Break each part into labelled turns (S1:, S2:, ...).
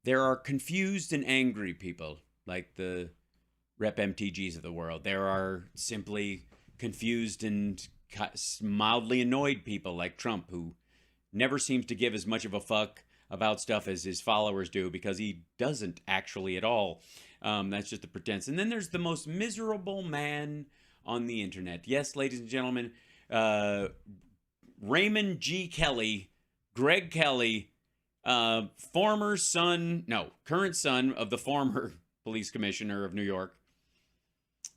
S1: there are confused and angry people like the Rep MTGs of the world. There are simply confused and mildly annoyed people like Trump, who never seems to give as much of a fuck about stuff as his followers do, because he doesn't actually at all. That's just a pretense. And then there's the most miserable man on the internet. Yes, ladies and gentlemen, Raymond G. Kelly, Greg Kelly, current son of the former police commissioner of New York,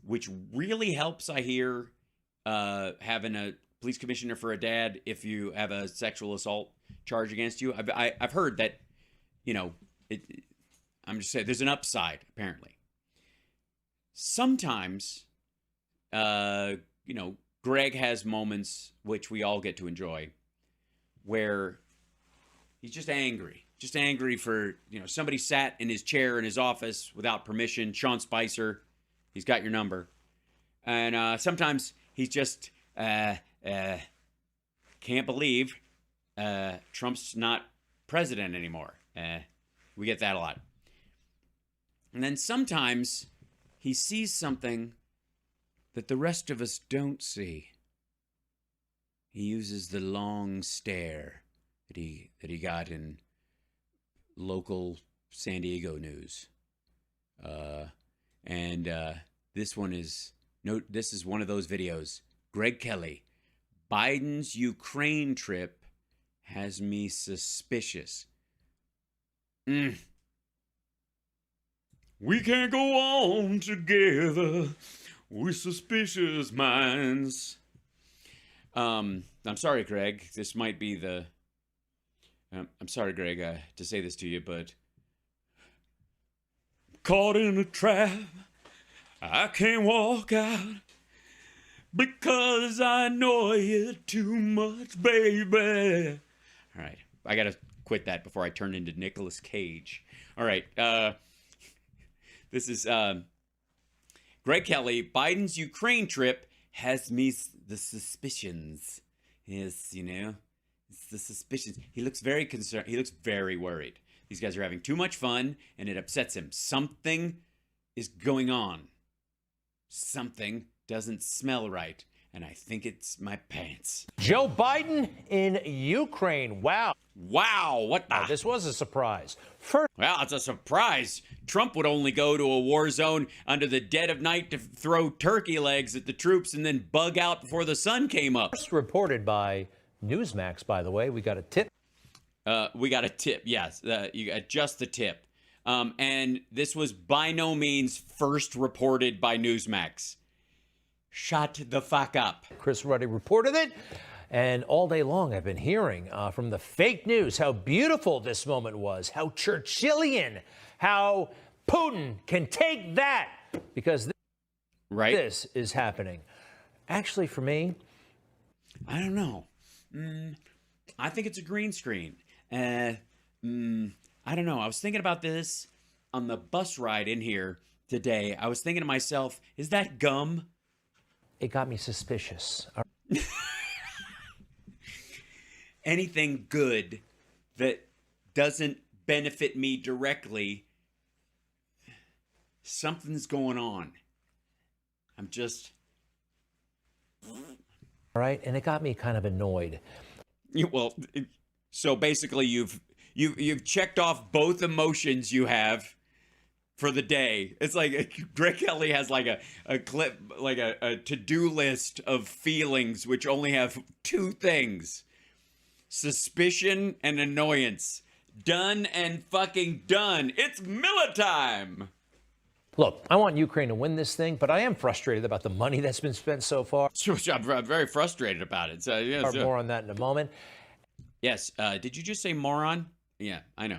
S1: which really helps, I hear, having a police commissioner for a dad if you have a sexual assault charge against you. I've heard that, I'm just saying, there's an upside, apparently. Sometimes, Greg has moments, which we all get to enjoy, where he's just angry. Just angry for, somebody sat in his chair in his office without permission. Sean Spicer, he's got your number. And sometimes he's just, can't believe Trump's not president anymore. We get that a lot. And then sometimes he sees something that the rest of us don't see. He uses the long stare that he got in local San Diego news. This is one of those videos. Greg Kelly, Biden's Ukraine trip has me suspicious. We can't go on together with suspicious minds. I'm sorry, Greg. This might be the... I'm sorry, Greg, to say this to you, but... Caught in a trap. I can't walk out because I know you too much, baby. All right. I got to quit that before I turn into Nicolas Cage. All right. This is Greg Kelly. Biden's Ukraine trip has me the suspicions. Yes, it's the suspicions. He looks very concerned. He looks very worried. These guys are having too much fun, and it upsets him. Something is going on. Something doesn't smell right, and I think it's my pants.
S2: Joe Biden in Ukraine. Wow.
S1: Wow, what the...
S2: This was a surprise.
S1: Well, it's a surprise. Trump would only go to a war zone under the dead of night to throw turkey legs at the troops and then bug out before the sun came up.
S2: First reported by Newsmax, by the way. We got a tip.
S1: We got a tip, yes. You got just the tip. And this was by no means first reported by Newsmax. Shut the fuck up.
S2: Chris Ruddy reported it. And all day long, I've been hearing from the fake news how beautiful this moment was, how Churchillian, how Putin can take that, because this is happening. Actually, for me,
S1: I don't know. I think it's a green screen. I don't know. I was thinking about this on the bus ride in here today. I was thinking to myself, is that gum?
S2: It got me suspicious.
S1: Anything good that doesn't benefit me directly, something's going on. I'm just...
S2: All right, and it got me kind of annoyed.
S1: Well, so basically you've checked off both emotions you have for the day. It's like Greg Kelly has like a clip, like a to-do list of feelings which only have two things: suspicion and annoyance. Done and fucking done. It's Miller time.
S2: Look, I want Ukraine to win this thing, but I am frustrated about the money that's been spent so far.
S1: I'm very frustrated about it. So, yeah,
S2: more on that in a moment.
S1: Yes. Did you just say moron? Yeah, I know.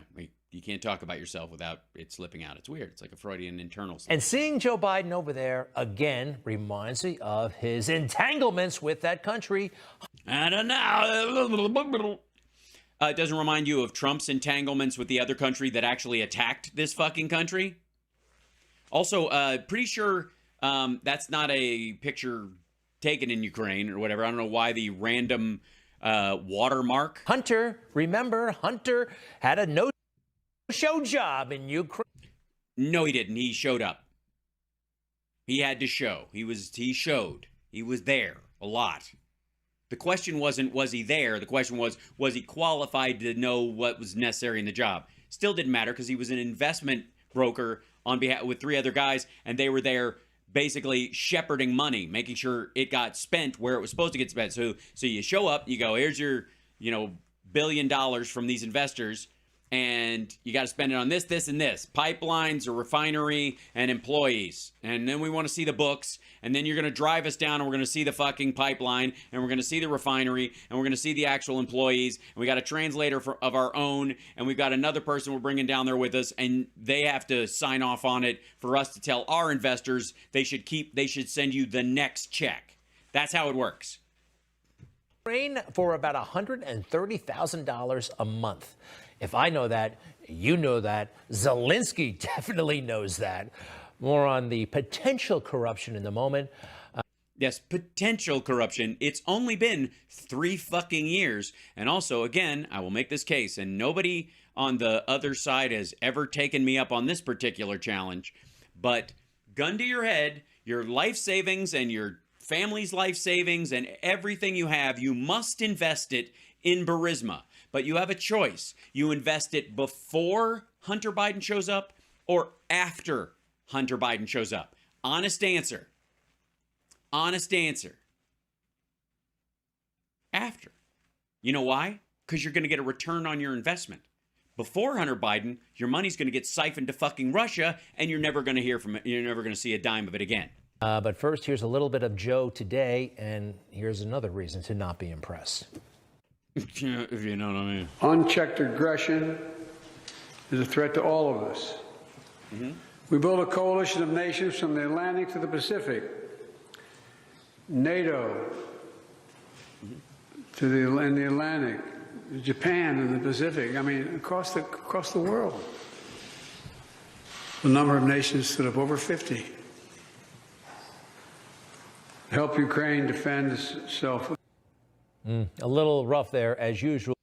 S1: You can't talk about yourself without it slipping out. It's weird. It's like a Freudian internal slip.
S2: And seeing Joe Biden over there again reminds me of his entanglements with that country.
S1: I don't know. It doesn't remind you of Trump's entanglements with the other country that actually attacked this fucking country? Also, pretty sure that's not a picture taken in Ukraine or whatever. I don't know why the random watermark.
S2: Hunter, remember, Hunter had a notion show job in Ukraine.
S1: No, he didn't. He showed up. He had to show. He showed. He was there a lot. The question wasn't, was he there? The question was he qualified to know what was necessary in the job? Still didn't matter because he was an investment broker on behalf with 3 other guys, and they were there basically shepherding money, making sure it got spent where it was supposed to get spent. So you show up, you go, here's your, $1 billion from these investors, and you got to spend it on this, this, and this. Pipelines, a refinery, and employees. And then we want to see the books, and then you're going to drive us down, and we're going to see the fucking pipeline, and we're going to see the refinery, and we're going to see the actual employees, and we got a translator of our own, and we've got another person we're bringing down there with us, and they have to sign off on it for us to tell our investors they should send you the next check. That's how it works.
S2: For about $130,000 a month. If I know that, you know that. Zelensky definitely knows that. More on the potential corruption in the moment.
S1: Yes, potential corruption. It's only been 3 fucking years. And also, again, I will make this case, and nobody on the other side has ever taken me up on this particular challenge, but gun to your head, your life savings and your family's life savings and everything you have, you must invest it in Burisma. But you have a choice. You invest it before Hunter Biden shows up or after Hunter Biden shows up. Honest answer. Honest answer. After. You know why? Because you're going to get a return on your investment. Before Hunter Biden, your money's going to get siphoned to fucking Russia, and you're never going to hear from it. You're never going to see a dime of it again.
S2: But first, here's a little bit of Joe today, and here's another reason to not be impressed.
S1: If you know what I mean.
S3: Unchecked aggression is a threat to all of us.
S1: Mm-hmm.
S3: We build a coalition of nations from the Atlantic to the Pacific, NATO to in the Atlantic, Japan in the Pacific. I mean, across the world. The number of nations stood up over 50. Help Ukraine defend itself.
S2: A little rough there, as usual.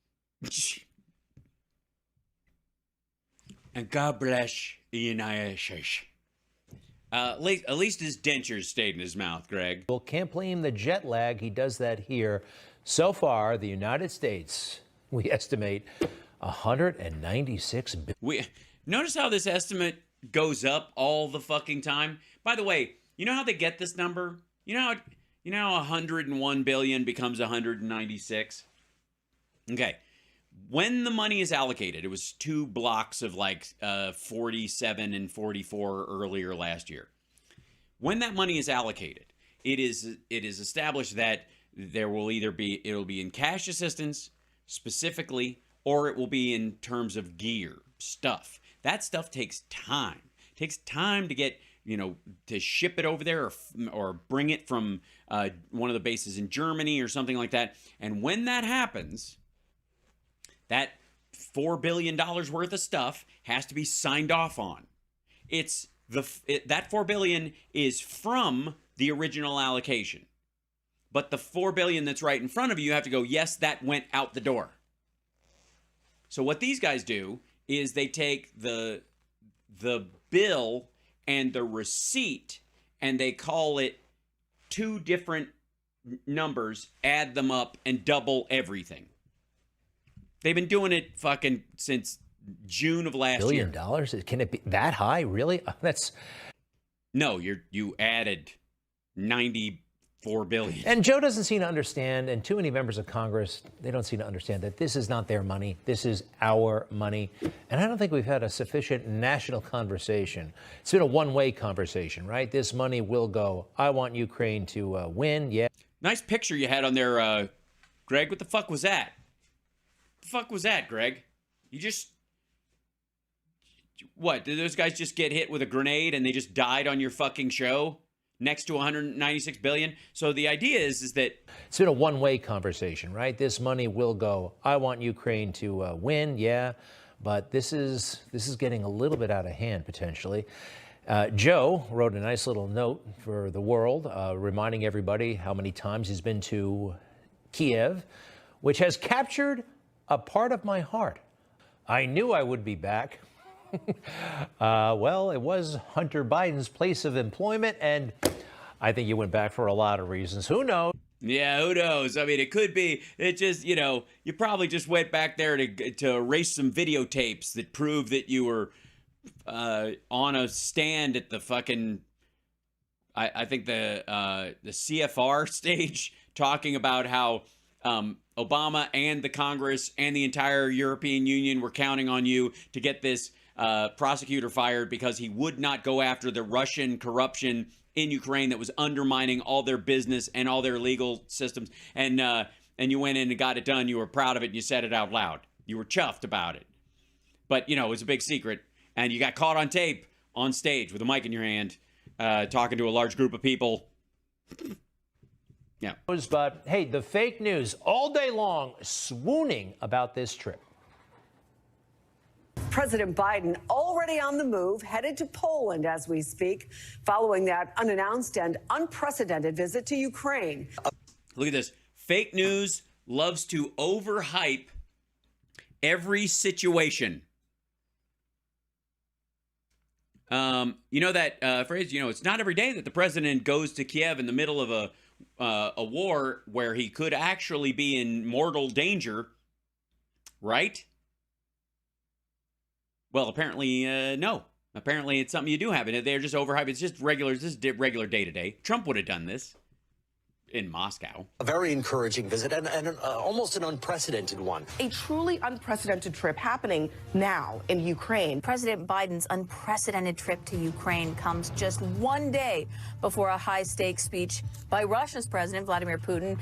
S1: And God bless the United States. At least his dentures stayed in his mouth, Greg.
S2: Well, can't blame the jet lag. He does that here. So far, the United States, we estimate 196 billion.
S1: Notice how this estimate goes up all the fucking time? By the way, you know how they get this number? You know how 101 billion becomes 196? Okay. When the money is allocated, it was 2 blocks of like 47 and 44 earlier last year. When that money is allocated, it is established that it'll be in cash assistance specifically, or it will be in terms of gear, stuff. That stuff takes time. It takes time to get, to ship it over there or bring it from one of the bases in Germany or something like that. And when that happens, that $4 billion worth of stuff has to be signed off on. That $4 billion is from the original allocation. But the $4 billion that's right in front of you have to go, yes, that went out the door. So what these guys do is they take the bill and the receipt, and they call it 2 different numbers, add them up, and double everything. They've been doing it fucking since June of last year.
S2: $1 billion? Can it be that high? Really? That's
S1: no. You added 94 billion.
S2: And Joe doesn't seem to understand, and too many members of Congress, they don't seem to understand that this is not their money. This is our money. And I don't think we've had a sufficient national conversation. It's been a one-way conversation, right? This money will go. I want Ukraine to win. Yeah.
S1: Nice picture you had on there, Greg. What the fuck was that? The fuck was that, Greg? What, did those guys just get hit with a grenade and they just died on your fucking show next to 196 billion? So the idea is that
S2: it's been a one-way conversation, right? This money will go. I want Ukraine to win, yeah, but this is getting a little bit out of hand potentially. Joe wrote a nice little note for the world, reminding everybody how many times he's been to Kiev, which has captured a part of my heart. I knew I would be back. Well, it was Hunter Biden's place of employment, and I think he went back for a lot of reasons. Who knows?
S1: Yeah, who knows? I mean, it could be. It just, you probably just went back there to erase some videotapes that prove that you were on a stand at the fucking, I think the CFR stage, talking about how Obama and the Congress and the entire European Union were counting on you to get this prosecutor fired because he would not go after the Russian corruption in Ukraine that was undermining all their business and all their legal systems. And you went in and got it done. You were proud of it and you said it out loud. You were chuffed about it. But, it was a big secret. And you got caught on tape on stage with a mic in your hand, talking to a large group of people. Yeah.
S2: But hey, the fake news all day long swooning about this trip.
S4: President Biden already on the move, headed to Poland as we speak, following that unannounced and unprecedented visit to Ukraine.
S1: Look at this. Fake news loves to overhype every situation. You know that phrase, it's not every day that the president goes to Kiev in the middle of a war where he could actually be in mortal danger, right? Well, apparently, no. Apparently, it's something you do have. And they're just overhyped. It's just regular. This is regular day-to-day. Trump would have done this in Moscow.
S5: A very encouraging visit and almost an unprecedented one.
S6: A truly unprecedented trip happening now in Ukraine.
S7: President Biden's unprecedented trip to Ukraine comes just one day before a high-stakes speech by Russia's President Vladimir Putin.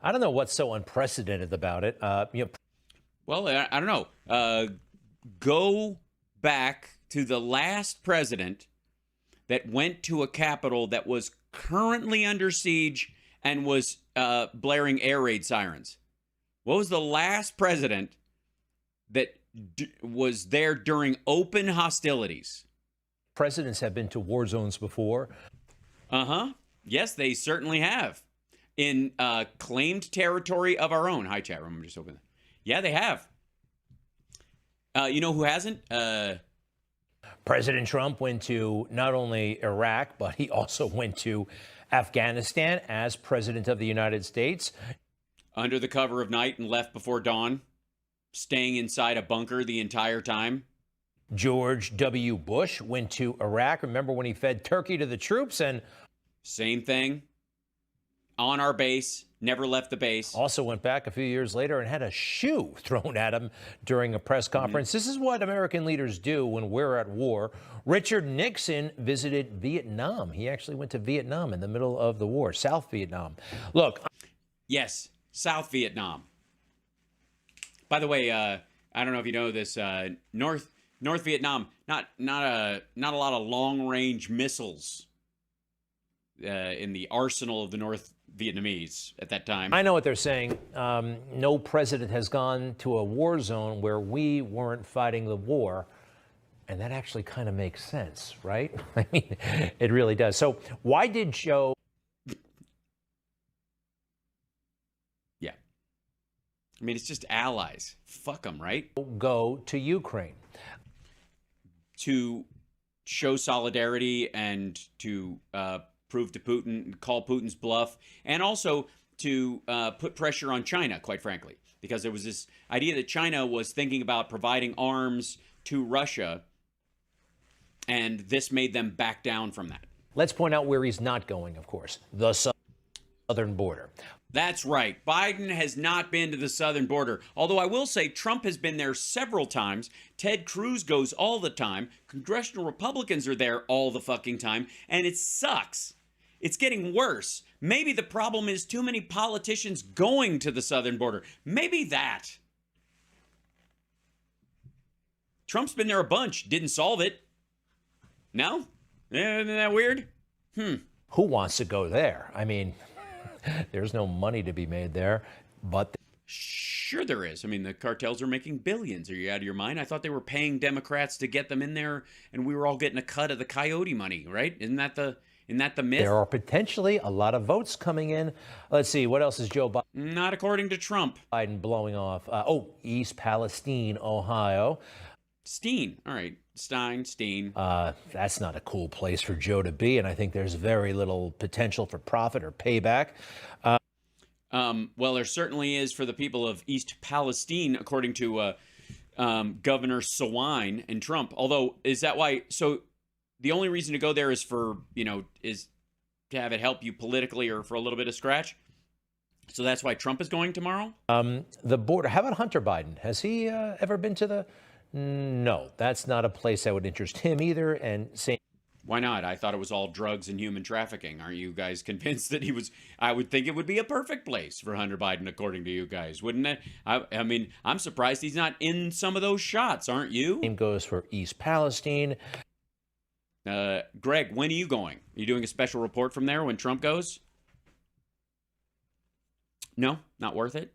S2: I don't know what's so unprecedented about it.
S1: Well, I don't know. Go back to the last president that went to a capital that was currently under siege and was blaring air raid sirens. What was the last president that was there during open hostilities?
S2: Presidents have been to war zones before.
S1: Yes, they certainly have. In claimed territory of our own. Hi, chat room. I'm just opening. Yeah, they have. You know who hasn't?
S2: President Trump went to not only Iraq, but he also went to Afghanistan as president of the United States.
S1: Under the cover of night and left before dawn, staying inside a bunker the entire time.
S2: George W. Bush went to Iraq. Remember when he fed turkey to the troops? And
S1: same thing. On our base, never left the base.
S2: Also went back a few years later and had a shoe thrown at him during a press conference. This is what American leaders do when we're at war. Richard Nixon visited Vietnam. He actually went to Vietnam in the middle of the war, South Vietnam. Look.
S1: Yes, South Vietnam. By the way, I don't know if you know this, North Vietnam, not a lot of long-range missiles in the arsenal of the North Vietnamese at that time.
S2: I know what they're saying. No president has gone to a war zone where we weren't fighting the war. And that actually kind of makes sense, right? I mean, it really does. So why did Joe...
S1: Yeah. I mean, it's just allies. Fuck them, right?
S2: ...go to Ukraine?
S1: To show solidarity and to prove to Putin, call Putin's bluff, and also to put pressure on China, quite frankly, because there was this idea that China was thinking about providing arms to Russia, and this made them back down from that.
S2: Let's point out where he's not going, of course, the southern border.
S1: That's right. Biden has not been to the southern border. Although I will say Trump has been there several times. Ted Cruz goes all the time. Congressional Republicans are there all the fucking time. And it sucks. It's getting worse. Maybe the problem is too many politicians going to the southern border. Maybe that. Trump's been there a bunch. Didn't solve it. No? Isn't that weird?
S2: Who wants to go there? I mean... There's no money to be made there, but...
S1: Sure there is. I mean, the cartels are making billions. Are you out of your mind? I thought they were paying Democrats to get them in there, and we were all getting a cut of the coyote money, right? Isn't that the myth?
S2: There are potentially a lot of votes coming in. Let's see, what else is Joe Biden?
S1: Not according to Trump.
S2: Biden blowing off. East Palestine, Ohio.
S1: Steen. All right. Steen.
S2: That's not a cool place for Joe to be, and I think there's very little potential for profit or payback.
S1: Well, there certainly is for the people of East Palestine, according to Governor Sawine and Trump. Although, is that why? So the only reason to go there is for, is to have it help you politically or for a little bit of scratch. So that's why Trump is going tomorrow?
S2: The border. How about Hunter Biden? Has he ever been to the... No, that's not a place that would interest him either. And same...
S1: Why not? I thought it was all drugs and human trafficking. Aren't you guys convinced that he was? I would think it would be a perfect place for Hunter Biden, according to you guys, wouldn't it? I mean, I'm surprised he's not in some of those shots, aren't you?
S2: Same goes for East Palestine.
S1: Greg, when are you going? Are you doing a special report from there when Trump goes? No, not worth it.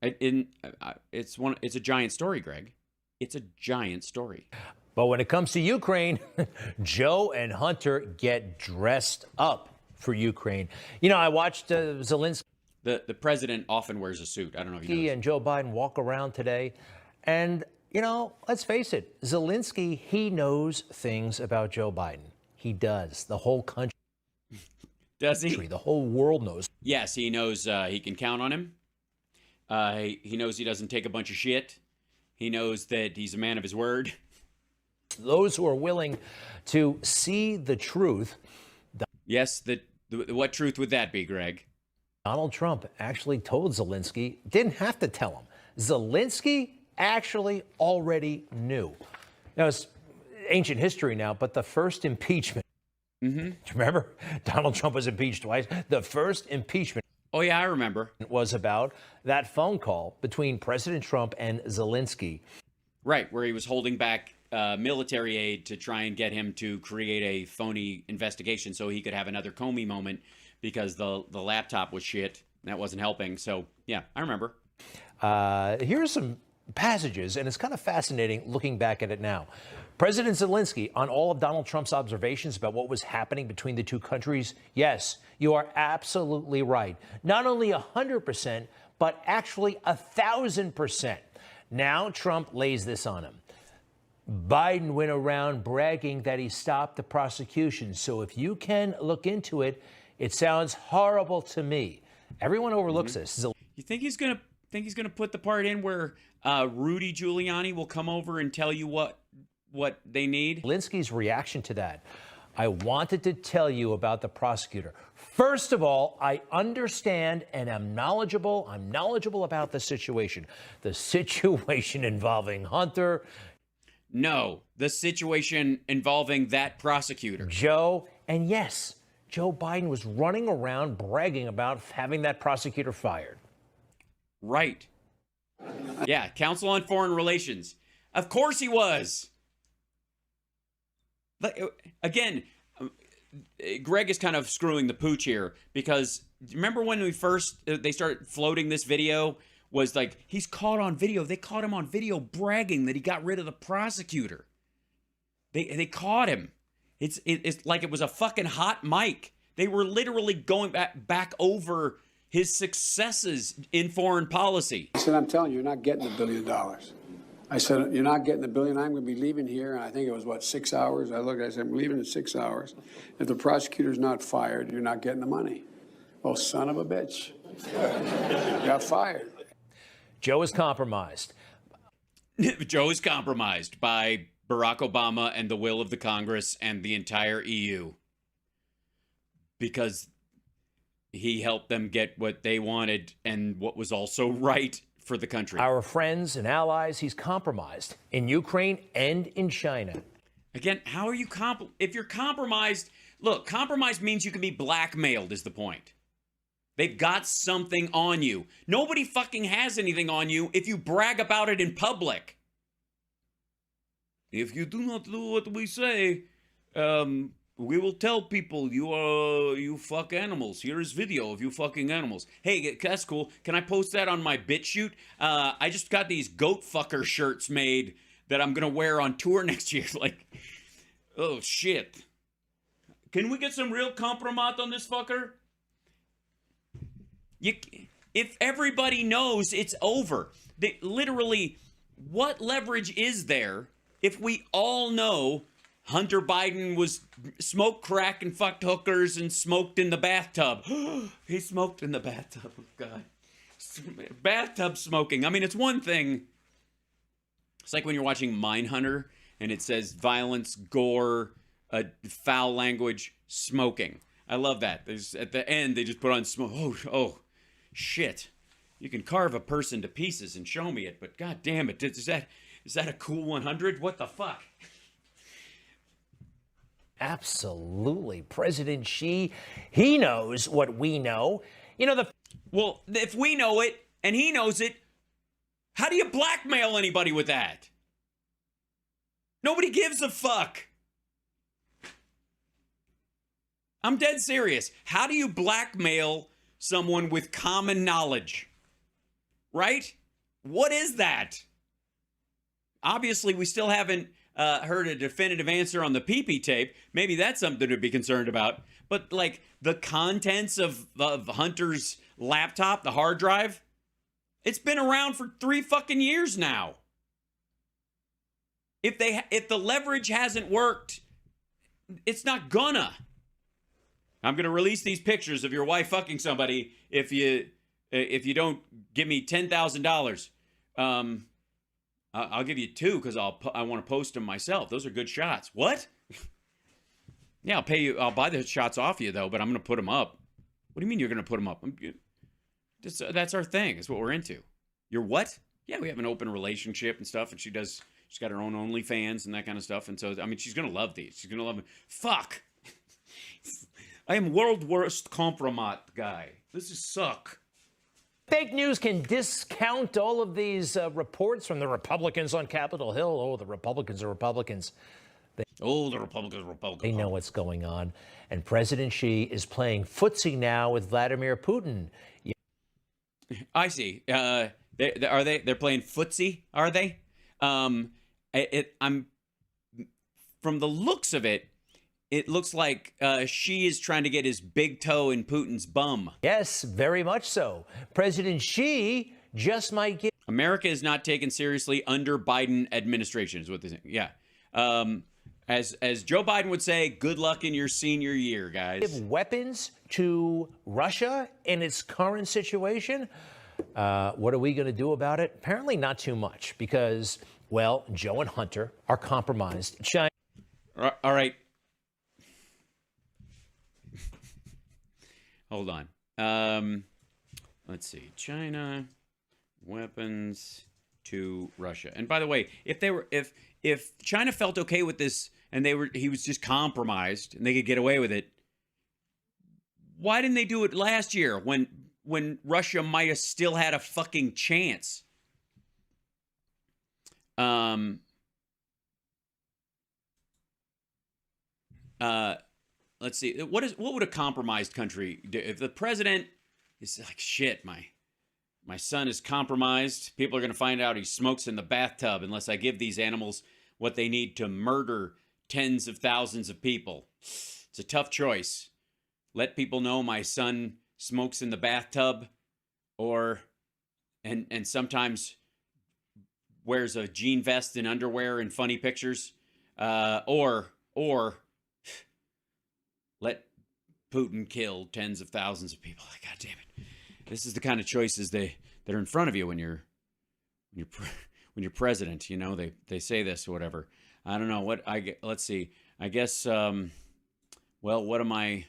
S1: It's a giant story, Greg. It's a giant story.
S2: But when it comes to Ukraine, Joe and Hunter get dressed up for Ukraine. I watched Zelensky.
S1: The president often wears a suit. I don't know if you know.
S2: And Joe Biden walk around today. And, let's face it, Zelensky, he knows things about Joe Biden. He does. The whole country.
S1: Does he?
S2: The whole world knows.
S1: Yes, he knows he can count on him. He knows he doesn't take a bunch of shit. He knows that he's a man of his word.
S2: Those who are willing to see the truth.
S1: Yes, what truth would that be, Greg?
S2: Donald Trump actually told Zelensky, didn't have to tell him. Zelensky actually already knew. Now, it's ancient history now, but the first impeachment. Mm-hmm. Remember? Donald Trump was impeached twice. The first impeachment.
S1: Oh, yeah, I remember.
S2: Was about that phone call between President Trump and Zelensky. Right,
S1: where he was holding back military aid to try and get him to create a phony investigation so he could have another Comey moment because the laptop was shit. That wasn't helping. So, yeah, I remember.
S2: Here's some passages, and it's kind of fascinating looking back at it now. President Zelensky, on all of Donald Trump's observations about what was happening between the two countries, yes, you are absolutely right. Not only 100%, but actually 1,000%. Now Trump lays this on him. Biden went around bragging that he stopped the prosecution. So if you can look into it, it sounds horrible to me. Everyone overlooks this.
S1: You think he's gonna put the part in where Rudy Giuliani will come over and tell you what they need?
S2: Zelensky's reaction to that. I wanted to tell you about the prosecutor. First of all, I understand and am knowledgeable. I'm knowledgeable about the situation. The situation involving Hunter.
S1: No, the situation involving that prosecutor.
S2: Joe, and yes, Joe Biden was running around bragging about having that prosecutor fired.
S1: Right. Yeah, Council on Foreign Relations. Of course he was. Again, Greg is kind of screwing the pooch here because remember when they started floating this video was like he's caught on video. They caught him on video bragging that he got rid of the prosecutor. They caught him. It's like it was a fucking hot mic. They were literally going back over his successes in foreign policy.
S3: I said, I'm telling you, you're not getting $1 billion. I said, you're not getting $1 billion. I'm going to be leaving here. And I think it was, 6 hours? I said, I'm leaving in 6 hours. If the prosecutor's not fired, you're not getting the money. Oh, son of a bitch. Got fired.
S2: Joe is compromised.
S1: Joe is compromised by Barack Obama and the will of the Congress and the entire EU. Because he helped them get what they wanted and what was also right for the country.
S2: Our friends and allies, he's compromised in Ukraine and in China.
S1: Again, how are you if you're compromised? Look, compromise means you can be blackmailed is the point. They've got something on you. Nobody fucking has anything on you if you brag about it in public. If you do not do what we say, we will tell people you fuck animals. Here is video of you fucking animals. Hey, that's cool. Can I post that on my BitChute? I just got these goat fucker shirts made that I'm gonna wear on tour next year. Like, oh shit. Can we get some real compromat on this fucker? If everybody knows, it's over. Literally, what leverage is there if we all know Hunter Biden was smoked crack and fucked hookers and smoked in the bathtub. He smoked in the bathtub. Oh, God. Bathtub smoking. I mean, it's one thing. It's like when you're watching Mindhunter and it says violence, gore, foul language, smoking. I love that. At the end, they just put on smoke. Oh, shit. You can carve a person to pieces and show me it, but God damn it. Is that a cool 100? What the fuck?
S2: Absolutely. President Xi, he knows what we know. You know,
S1: Well, if we know it and he knows it, how do you blackmail anybody with that? Nobody gives a fuck. I'm dead serious. How do you blackmail someone with common knowledge? Right? What is that? Obviously, we still haven't heard a definitive answer on the PP tape. Maybe that's something to be concerned about. But, like, the contents of Hunter's laptop, the hard drive, it's been around for 3 fucking years now. If the leverage hasn't worked, it's not gonna. I'm gonna release these pictures of your wife fucking somebody if you don't give me $10,000. I'll give you 2 because I want to post them myself. Those are good shots. What? Yeah, I'll pay you. I'll buy the shots off you though, but I'm gonna put them up. What do you mean you're gonna put them up? That's our thing. It's what we're into. You're what? Yeah, we have an open relationship and stuff, and she's got her own OnlyFans and that kind of stuff. And so, I mean, she's gonna love these. She's gonna love them. Fuck. I am world worst compromat guy. This is suck.
S2: fake news can discount all of these reports from the Republicans on Capitol Hill. Oh, the Republicans are Republicans.
S1: The Republicans are Republicans.
S2: They know what's going on. And President Xi is playing footsie now with Vladimir Putin.
S1: I see. They're playing footsie, are they? I'm from the looks of it, it looks like Xi is trying to get his big toe in Putin's bum.
S2: Yes, very much so. President Xi just might get...
S1: America is not taken seriously under Biden administration, is what they say. Yeah. As Joe Biden would say, good luck in your senior year, guys.
S2: Give weapons to Russia in its current situation. What are we going to do about it? Apparently not too much because, well, Joe and Hunter are compromised. China...
S1: All right. Hold on. Let's see. China, weapons to Russia. And by the way, if China felt okay with this and he was just compromised and they could get away with it, why didn't they do it last year when Russia might have still had a fucking chance? Let's see. What would a compromised country do? If the president is like, shit, my son is compromised. People are going to find out he smokes in the bathtub unless I give these animals what they need to murder tens of thousands of people. It's a tough choice. Let people know my son smokes in the bathtub and sometimes wears a jean vest and underwear in funny pictures. Or let Putin kill tens of thousands of people. God damn it! This is the kind of choices that are in front of you when you're president. You know, they say this or whatever. I don't know what let's see. I guess. Well, what am I?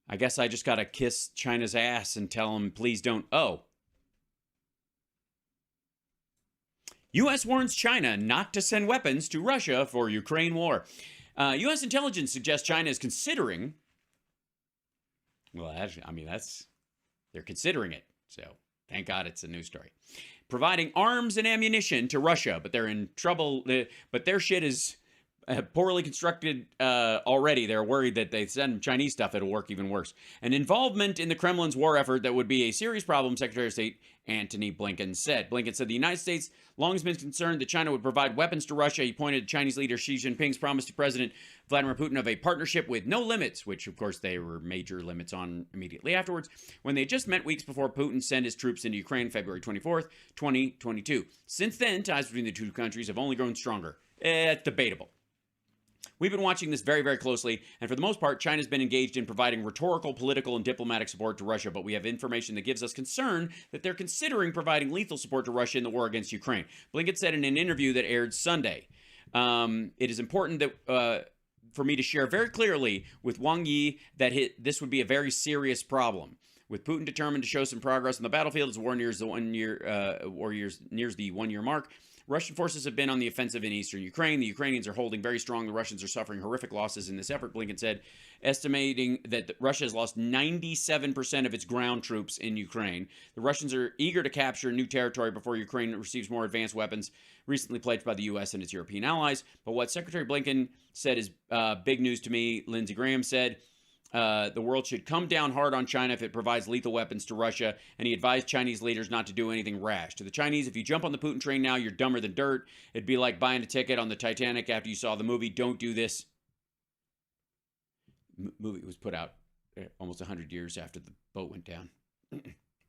S1: I guess I just gotta kiss China's ass and tell them please don't. Oh. U.S. warns China not to send weapons to Russia for Ukraine war. U.S. intelligence suggests China is considering, well, they're considering it. So thank God it's a news story. Providing arms and ammunition to Russia, but they're in trouble. But their shit is poorly constructed already. They're worried that they send Chinese stuff, it'll work even worse. An involvement in the Kremlin's war effort that would be a serious problem, Secretary of State Antony Blinken said. Blinken said the United States long has been concerned that China would provide weapons to Russia. He pointed to Chinese leader Xi Jinping's promise to President Vladimir Putin of a partnership with no limits, which of course they were major limits on immediately afterwards, when they just met weeks before Putin sent his troops into Ukraine February 24th, 2022. Since then, ties between the two countries have only grown stronger. It's debatable. We've been watching this very, very closely, and for the most part, China's been engaged in providing rhetorical, political, and diplomatic support to Russia, but we have information that gives us concern that they're considering providing lethal support to Russia in the war against Ukraine. Blinken said in an interview that aired Sunday, it is important that for me to share very clearly with Wang Yi that this would be a very serious problem. With Putin determined to show some progress on the battlefield as the war nears the 1 year mark, Russian forces have been on the offensive in eastern Ukraine. The Ukrainians are holding very strong. The Russians are suffering horrific losses in this effort, Blinken said, estimating that Russia has lost 97% of its ground troops in Ukraine. The Russians are eager to capture new territory before Ukraine receives more advanced weapons recently pledged by the U.S. and its European allies. But what Secretary Blinken said is big news to me. Lindsey Graham said, the world should come down hard on China if it provides lethal weapons to Russia, and he advised Chinese leaders not to do anything rash. To the Chinese, if you jump on the Putin train now, you're dumber than dirt. It'd be like buying a ticket on the Titanic after you saw the movie. Don't do this. Movie was put out almost 100 years after the boat went down.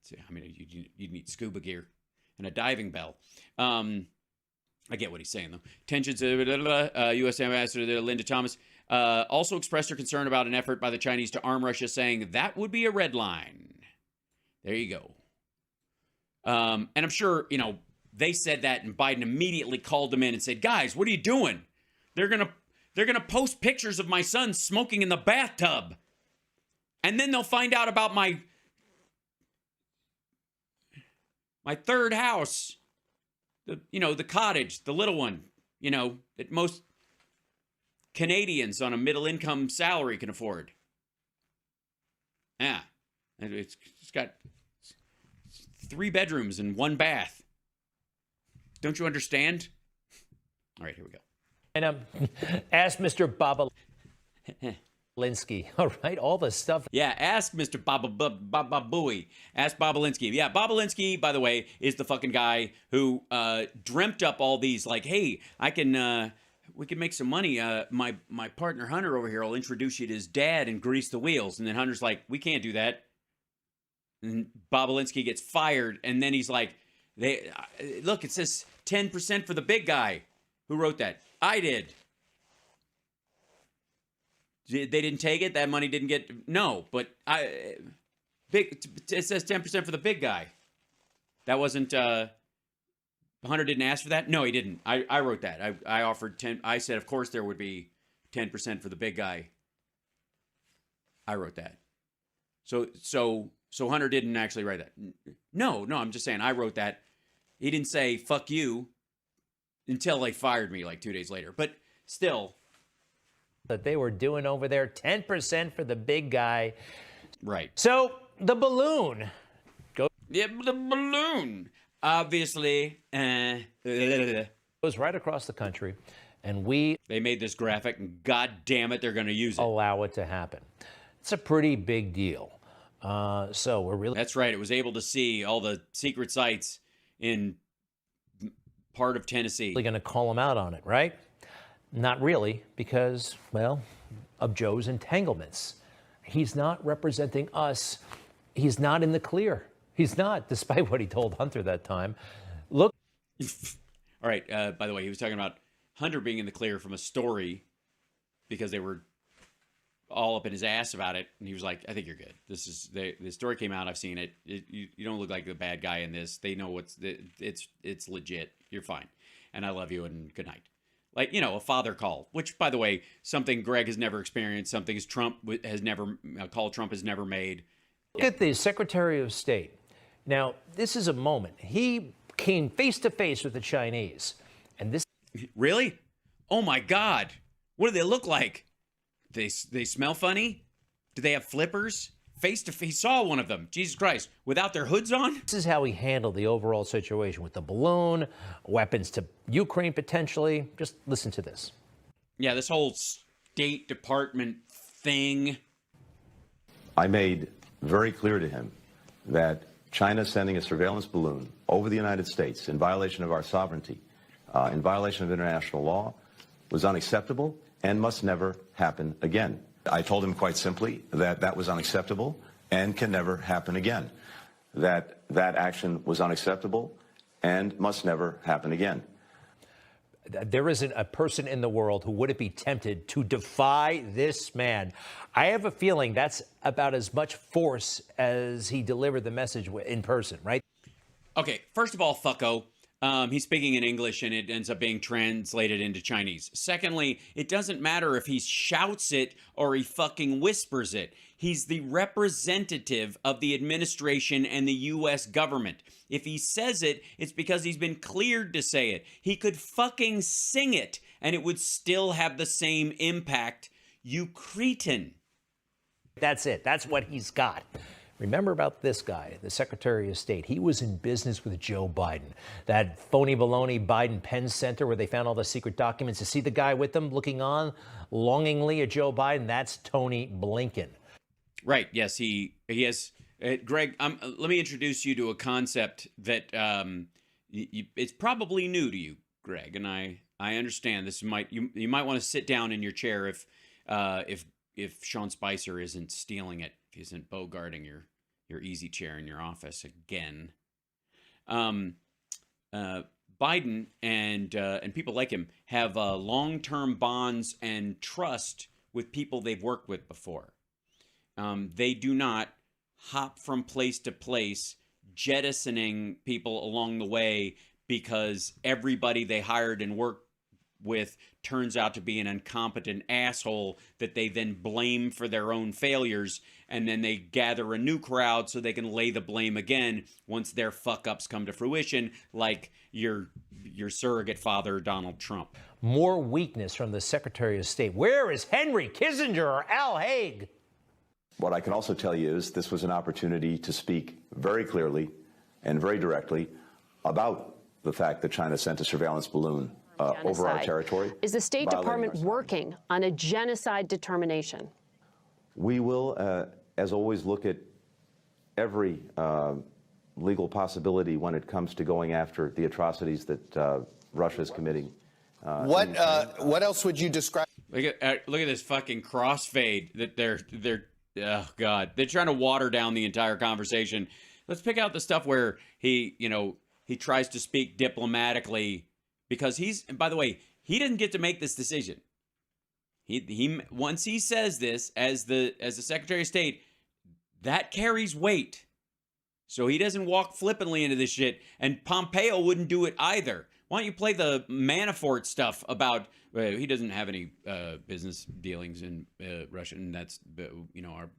S1: So, I mean, you'd need scuba gear and a diving bell. I get what he's saying, though. Tensions, U.S. Ambassador Linda Thomas also expressed her concern about an effort by the Chinese to arm Russia, saying that would be a red line. There you go. And I'm sure, they said that, and Biden immediately called them in and said, guys, what are you doing? They're gonna post pictures of my son smoking in the bathtub. And then they'll find out about my third house. The cottage, the little one, that most Canadians on a middle-income salary can afford. Yeah. It's got 3 bedrooms and 1 bath. Don't you understand? All right, here we go.
S2: And ask Mr. Bobolinsky, all right? All the stuff.
S1: Yeah, ask Mr. Bobabooey. Ask Bobolinsky. Yeah, Bobolinsky, by the way, is the fucking guy who dreamt up all these, like, hey, we can make some money. My partner Hunter over here will introduce you to his dad and grease the wheels. And then Hunter's like, we can't do that. And Bobolinsky gets fired. And then he's like, look, it says 10% for the big guy. Who wrote that? I did. They didn't take it. That money didn't get. No, but it says 10% for the big guy. That wasn't. Hunter didn't ask for that. No, he didn't. I wrote that. I offered 10. I said, of course, there would be 10% for the big guy. I wrote that. So Hunter didn't actually write that. No. I'm just saying I wrote that. He didn't say fuck you until they fired me like 2 days later. But still.
S2: That they were doing over there, 10% for the big guy.
S1: Right.
S2: So the balloon.
S1: Yeah, the balloon. Obviously.
S2: Goes right across the country. And
S1: they made this graphic, and God damn it, they're going to use it.
S2: Allow it to happen. It's a pretty big deal. So we're really.
S1: That's right. It was able to see all the secret sites in part of Tennessee.
S2: Going to call them out on it, right? Not really, because, well, of Joe's entanglements. He's not representing us. He's not in the clear. He's not, despite what he told Hunter that time. Look.
S1: All right. By the way, he was talking about Hunter being in the clear from a story because they were all up in his ass about it. And he was like, I think you're good. The story came out. I've seen it. You don't look like the bad guy in this. They know it's legit. You're fine. And I love you and good night. Like, a father call, which, by the way, something Greg has never experienced, something Trump has never, a call Trump has never made.
S2: Look at the Secretary of State. Now, this is a moment. He came face to face with the Chinese. And this.
S1: Really? Oh, my God. What do they look like? They smell funny? Do they have flippers? Face to face. He saw one of them. Jesus Christ. Without their hoods on?
S2: This is how he handled the overall situation with the balloon, weapons to Ukraine potentially. Just listen to this.
S1: Yeah, this whole State Department thing.
S8: I made very clear to him that China sending a surveillance balloon over the United States in violation of our sovereignty, in violation of international law, was unacceptable and must never happen again. I told him quite simply that was unacceptable and can never happen again. That action was unacceptable and must never happen again.
S2: there isn't a person in the world who wouldn't be tempted to defy this man. I have a feeling that's about as much force as he delivered the message in person, right?
S1: Okay, first of all, fucko. He's speaking in English and it ends up being translated into Chinese. Secondly, it doesn't matter if he shouts it or he fucking whispers it. He's the representative of the administration and the U.S. government. If he says it, it's because he's been cleared to say it. He could fucking sing it and it would still have the same impact. You cretin.
S2: That's it. That's what he's got. Remember about this guy, the Secretary of State. He was in business with Joe Biden. That phony baloney Biden Penn Center where they found all the secret documents. To see the guy with them looking on longingly at Joe Biden, that's Tony Blinken.
S1: Right. Yes, he has. Greg, let me introduce you to a concept that it's probably new to you, Greg, and I understand this. You might want to sit down in your chair if Sean Spicer isn't stealing it, if he isn't bogarting your easy chair in your office again. Biden and people like him have long-term bonds and trust with people they've worked with before. They do not hop from place to place, jettisoning people along the way because everybody they hired and worked with turns out to be an incompetent asshole that they then blame for their own failures, and then they gather a new crowd so they can lay the blame again once their fuck-ups come to fruition, like your surrogate father, Donald Trump.
S2: More weakness from the Secretary of State. Where is Henry Kissinger or Al Haig?
S8: What I can also tell you is this was an opportunity to speak very clearly and very directly about the fact that China sent a surveillance balloon over our territory.
S9: Is the State Department working on a genocide determination?
S8: We will, as always, look at every legal possibility when it comes to going after the atrocities that Russia is committing.
S10: What else would you describe?
S1: Look at this fucking crossfade that they're oh God, they're trying to water down the entire conversation. Let's pick out the stuff where he tries to speak diplomatically. Because and by the way, he didn't get to make this decision. He once he says this as the Secretary of State, that carries weight. So he doesn't walk flippantly into this shit, and Pompeo wouldn't do it either. Why don't you play the Manafort stuff about he doesn't have any business dealings in Russia, and that's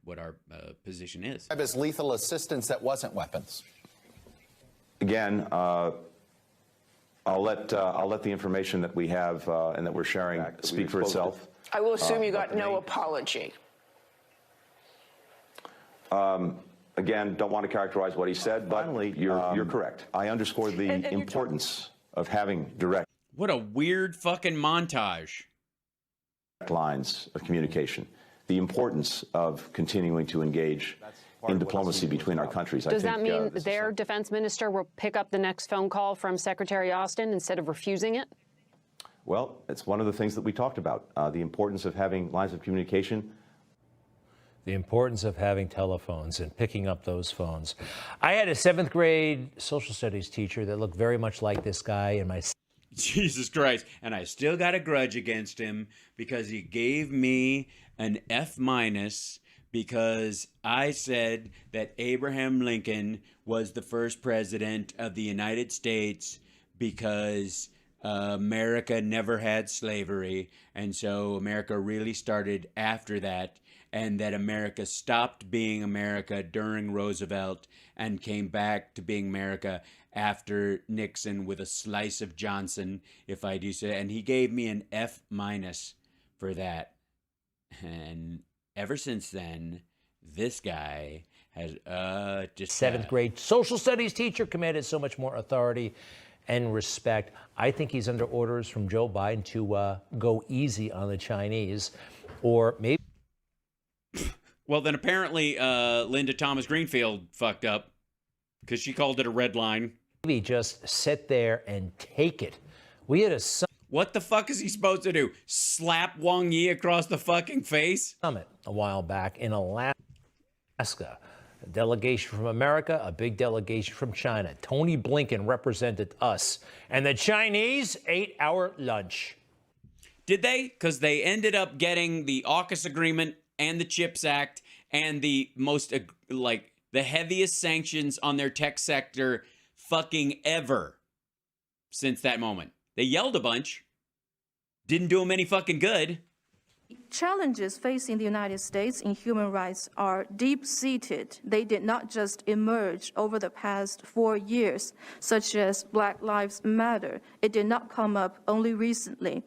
S1: what our position is.
S10: As lethal assistance that wasn't weapons.
S8: Again. I'll let the information that we have and that we're sharing speak for itself.
S6: I will assume you got no apology.
S8: Again, don't want to characterize what he said, but finally, you're correct. I underscore the importance of having direct.
S1: What a weird fucking montage.
S8: Lines of communication. The importance of continuing to engage in diplomacy between our countries.
S9: Does that mean their defense minister will pick up the next phone call from Secretary Austin instead of refusing it?
S8: Well, it's one of the things that we talked about, the importance of having lines of communication.
S2: The importance of having telephones and picking up those phones. I had a 7th grade social studies teacher that looked very much like this guy in my...
S1: Jesus Christ. And I still got a grudge against him because he gave me an F- because I said that Abraham Lincoln was the first president of the United States because America never had slavery, and so America really started after that, and that America stopped being America during Roosevelt and came back to being America after Nixon with a slice of Johnson, if I do say. And he gave me an F- for that. And ever since then, this guy has just
S2: 7th grade social studies teacher commanded so much more authority and respect. I think he's under orders from Joe Biden to go easy on the Chinese, or maybe.
S1: Well, then apparently Linda Thomas Greenfield fucked up because she called it a red line.
S2: Maybe just sit there and take it. We had a
S1: What the fuck is he supposed to do? Slap Wang Yi across the fucking face?
S2: Summit a while back in Alaska. A delegation from America, a big delegation from China. Tony Blinken represented us, and the Chinese ate our lunch.
S1: Did they? Because they ended up getting the AUKUS agreement and the CHIPS Act and the most, the heaviest sanctions on their tech sector fucking ever since that moment. They yelled a bunch. Didn't do them any fucking good.
S11: Challenges facing the United States in human rights are deep-seated. They did not just emerge over the past 4 years, such as Black Lives Matter. It did not come up only recently.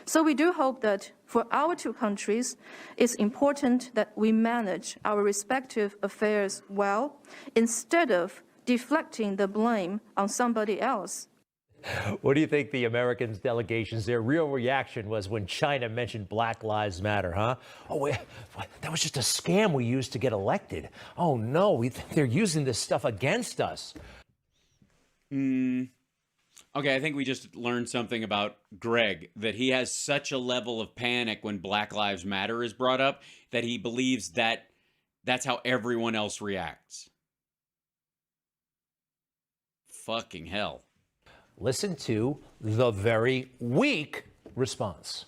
S11: So we do hope that for our two countries, it's important that we manage our respective affairs well, instead of deflecting the blame on somebody else.
S2: What do you think the Americans' delegations, their real reaction was when China mentioned Black Lives Matter, huh? Oh, wait, that was just a scam we used to get elected. Oh, no, they're using this stuff against us.
S1: Okay, I think we just learned something about Greg, that he has such a level of panic when Black Lives Matter is brought up that he believes that that's how everyone else reacts. Fucking hell.
S2: Listen to the very weak response.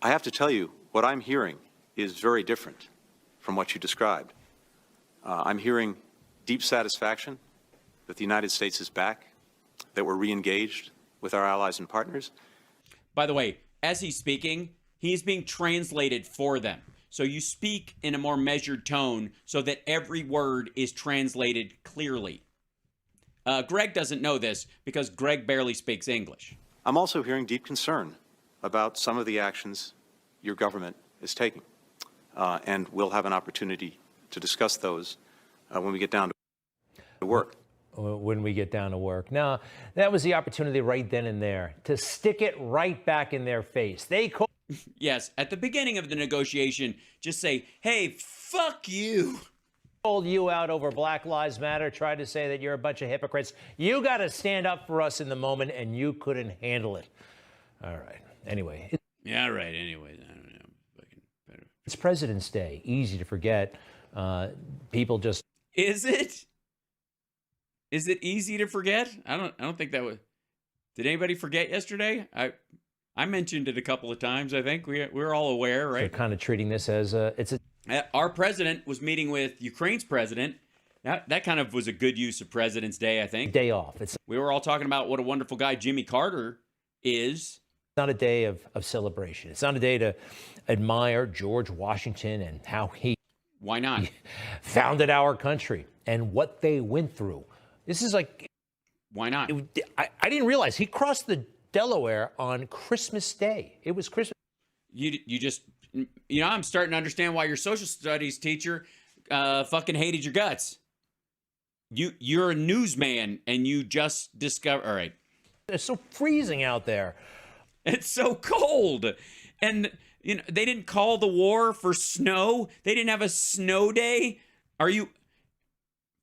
S8: I have to tell you, what I'm hearing is very different from what you described. I'm hearing deep satisfaction that the United States is back, that we're re-engaged with our allies and partners.
S1: By the way, as he's speaking, he's being translated for them. So you speak in a more measured tone so that every word is translated clearly. Greg doesn't know this because Greg barely speaks English.
S8: I'm also hearing deep concern about some of the actions your government is taking. And we'll have an opportunity to discuss those when we get down to work.
S2: When we get down to work. Now, that was the opportunity right then and there to stick it right back in their face. They called.
S1: Yes, at the beginning of the negotiation, just say, hey, fuck you.
S2: Called you out over Black Lives Matter, tried to say that you're a bunch of hypocrites. You got to stand up for us in the moment, and you couldn't handle it. All right. Anyway.
S1: Yeah, right. Anyways, I don't know.
S2: It's President's Day. Easy to forget. People just.
S1: Is it? Is it easy to forget? I don't think that was. Did anybody forget yesterday? I mentioned it a couple of times. I think we're all aware, right?
S2: They're kind of treating this as
S1: Our president was meeting with Ukraine's president. That kind of was a good use of President's Day, I think.
S2: Day off.
S1: We were all talking about what a wonderful guy Jimmy Carter is.
S2: It's not a day of celebration. It's not a day to admire George Washington and how he.
S1: Why not?
S2: Founded our country and what they went through. This is like.
S1: Why not?
S2: I didn't realize he crossed the Delaware on Christmas Day. It was Christmas.
S1: You just. I'm starting to understand why your social studies teacher fucking hated your guts. You're a newsman and you just discover. All right.
S2: It's so freezing out there.
S1: It's so cold. And, they didn't call the war for snow. They didn't have a snow day.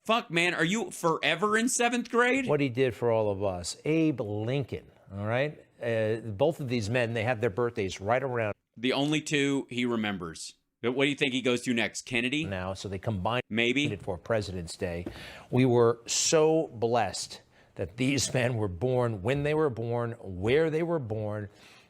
S1: Fuck, man. Are you forever in 7th grade?
S2: What he did for all of us. Abe Lincoln. All right. Both of these men, they have their birthdays right around.
S1: The only two he remembers. But what do you think he goes to next? Kennedy?
S2: Now, so they combined
S1: maybe
S2: for President's Day. We were so blessed that these men were born when they were born, where they were born,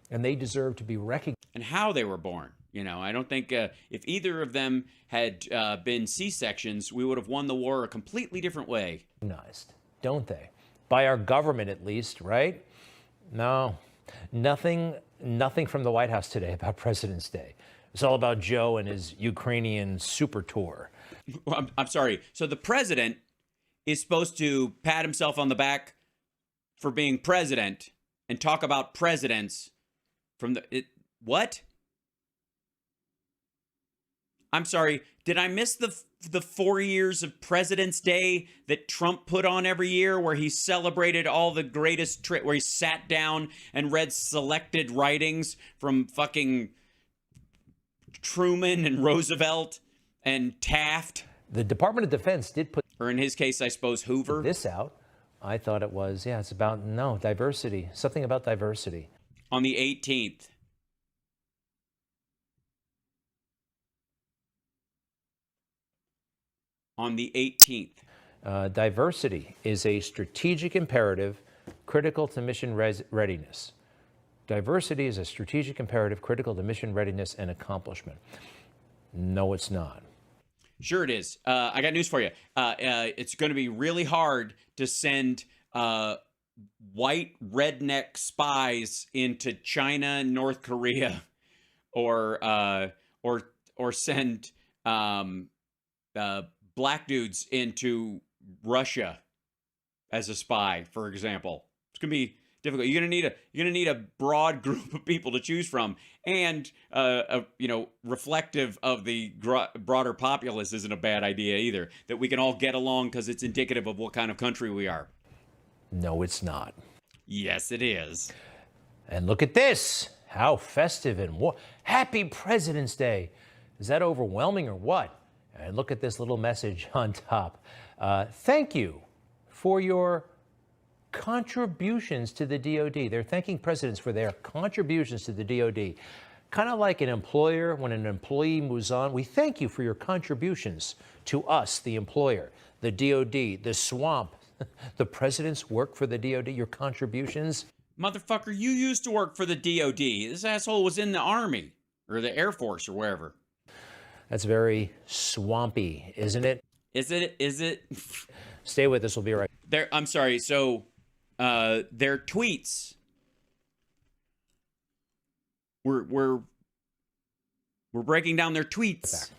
S2: and they deserve to be recognized.
S1: And how they were born. I don't think if either of them had been C-sections, we would have won the war a completely different way.
S2: Recognized, don't they? By our government, at least, right? No, nothing from the White House today about President's Day. It's all about Joe and his Ukrainian super tour.
S1: I'm sorry. So the president is supposed to pat himself on the back for being president and talk about presidents from what? I'm sorry. Did I miss the 4 years of President's Day that Trump put on every year where he celebrated all the greatest where he sat down and read selected writings from fucking Truman and Roosevelt and Taft?
S2: The Department of Defense did put,
S1: or in his case, I suppose, Hoover.
S2: This out. I thought it was, it's about, diversity. Something about diversity.
S1: On the 18th. on the 18th.
S2: Diversity is a strategic imperative critical to mission readiness. Diversity is a strategic imperative critical to mission readiness and accomplishment. No, it's not.
S1: Sure it is. I got news for you. It's going to be really hard to send white redneck spies into China and North Korea, or send black dudes into Russia as a spy, for example. It's going to be difficult. You're going to need a broad group of people to choose from, and reflective of the broader populace isn't a bad idea either. That we can all get along because it's indicative of what kind of country we are.
S2: No, it's not.
S1: Yes, it is.
S2: And look at this. How festive and happy President's Day. Is that overwhelming or what? And look at this little message on top. Thank you for your contributions to the DOD. They're thanking presidents for their contributions to the DOD. Kind of like an employer, when an employee moves on, we thank you for your contributions to us, the employer, the DOD, the swamp, the president's work for the DOD, your contributions.
S1: Motherfucker, you used to work for the DOD. This asshole was in the Army or the Air Force or wherever.
S2: That's very swampy, isn't it?
S1: Is it?
S2: Stay with us. We'll be right
S1: back. I'm sorry. So their tweets. We're breaking down their tweets.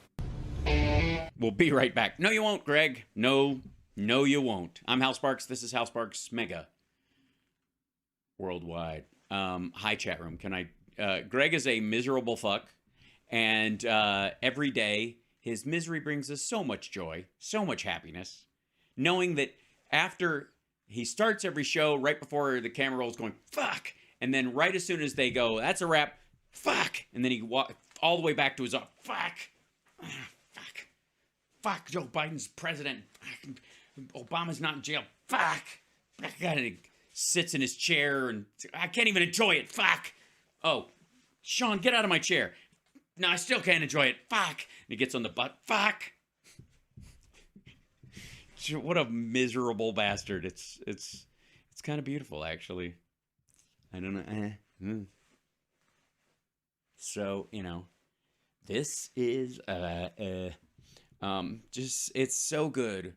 S1: We'll be right back. No, you won't, Greg. No, you won't. I'm Hal Sparks. This is Hal Sparks Mega Worldwide. Hi, chat room. Can I? Greg is a miserable fuck, and every day his misery brings us so much joy, so much happiness, knowing that after he starts every show, right before the camera rolls, going fuck, and then right as soon as they go, that's a wrap, fuck, and then he walk all the way back to his fuck, Joe Biden's president, Obama's not in jail, fuck, and he sits in his chair and I can't even enjoy it, fuck. Oh, Sean, get out of my chair. No, I still can't enjoy it, fuck. And he gets on the butt, fuck. What a miserable bastard. It's kind of beautiful, actually. I don't know. So, this is just, it's so good